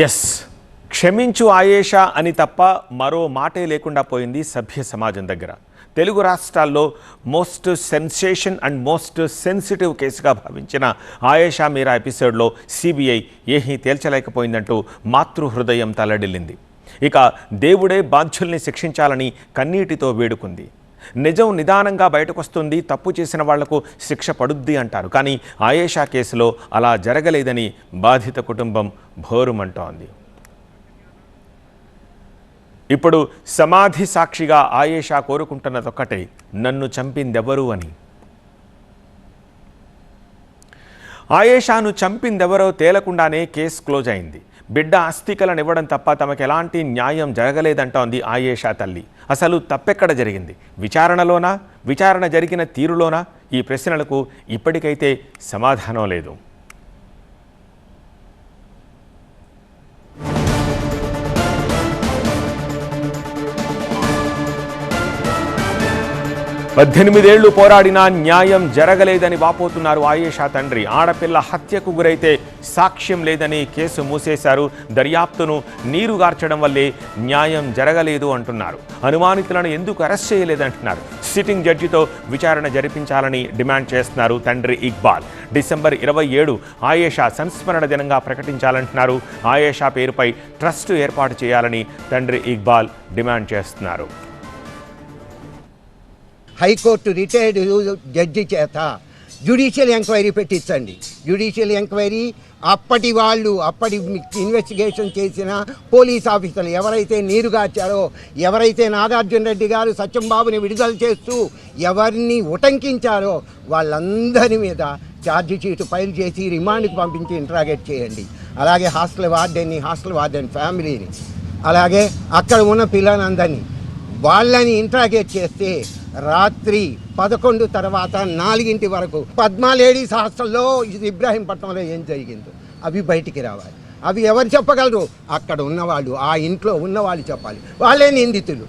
Yes, క్షమించు ఆయేషా అని తప్ప మరో మాటే లేకుండా పోయింది సభ్య సమాజం దగ్గర. తెలుగు రాష్ట్రాల్లో most sensation and most sensitive కేసుగా భావించిన ఆయేషా మీరా ఎపిసోడ్లో సిబిఐ ఏమీ తేల్చలేకపోయిందంటూ మాతృహృదయం తల్లడిల్లింది. ఇక దేవుడే బాధ్యుల్ని శిక్షించాలని కన్నీటితో వేడుకుంది. నిజం నిదానంగా బయటకొస్తుంది, తప్పు చేసిన వాళ్లకు శిక్ష పడుద్ది అంటారు. కానీ ఆయేషా కేసులో అలా జరగలేదని బాధిత కుటుంబం భోరుమంటోంది. ఇప్పుడు సమాధి సాక్షిగా ఆయేషా కోరుకుంటున్నదొక్కటే, నన్ను చంపిందెవరు అని. ఆయేషాను చంపిందెవరో తేలకుండానే కేసు క్లోజ్ అయింది. బిడ్డ అస్థికలనివ్వడం తప్ప తమకు ఎలాంటి న్యాయం జరగలేదంటోంది ఆయేషా తల్లి. అసలు తప్పెక్కడ జరిగింది? విచారణలోనా, విచారణ జరిగిన తీరులోనా? ఈ ప్రశ్నలకు ఇప్పటికైతే సమాధానం లేదు. పద్దెనిమిదేళ్లు పోరాడినా న్యాయం జరగలేదని వాపోతున్నారు ఆయేషా తండ్రి. ఆడపిల్ల హత్యకు గురైతే సాక్ష్యం లేదని కేసు మూసేశారు. దర్యాప్తును నీరుగార్చడం వల్లే న్యాయం జరగలేదు అంటున్నారు. అనుమానితులను ఎందుకు అరెస్ట్ చేయలేదంటున్నారు. సిట్టింగ్ జడ్జితో విచారణ జరిపించాలని డిమాండ్ చేస్తున్నారు తండ్రి ఇక్బాల్. డిసెంబర్ 27 ఆయేషా సంస్మరణ దినంగా ప్రకటించాలంటున్నారు. ఆయేషా పేరుపై ట్రస్ట్ ఏర్పాటు చేయాలని తండ్రి ఇక్బాల్ డిమాండ్ చేస్తున్నారు. హైకోర్టు రిటైర్డ్ జడ్జి చేత జ్యుడిషియల్ ఎంక్వైరీ పెట్టించండి. జ్యుడిషియల్ ఎంక్వైరీ అప్పటి ఇన్వెస్టిగేషన్ చేసిన పోలీస్ ఆఫీసర్లు ఎవరైతే నీరుగార్చారో, ఎవరైతే నాగార్జున రెడ్డి గారు సత్యంబాబుని విడుదల చేస్తూ ఎవరిని ఉటంకించారో వాళ్ళందరి మీద ఛార్జీ షీట్ ఫైల్ చేసి రిమాండ్కి పంపించి ఇంట్రాగేట్ చేయండి. అలాగే హాస్టల్ వార్డెన్ ఫ్యామిలీని, అలాగే అక్కడ ఉన్న పిల్లలందరినీ వాళ్ళని ఇంట్రాగేట్ చేస్తే రాత్రి 11 తర్వాత 4 వరకు పద్మా లేడీస్ హాస్టల్లో ఇబ్రాహీంపట్నంలో ఏం జరిగిందో అవి బయటికి రావాలి. అవి ఎవరు చెప్పగలరు? అక్కడ ఉన్నవాళ్ళు, ఆ ఇంట్లో ఉన్నవాళ్ళు చెప్పాలి. వాళ్ళే నిందితులు.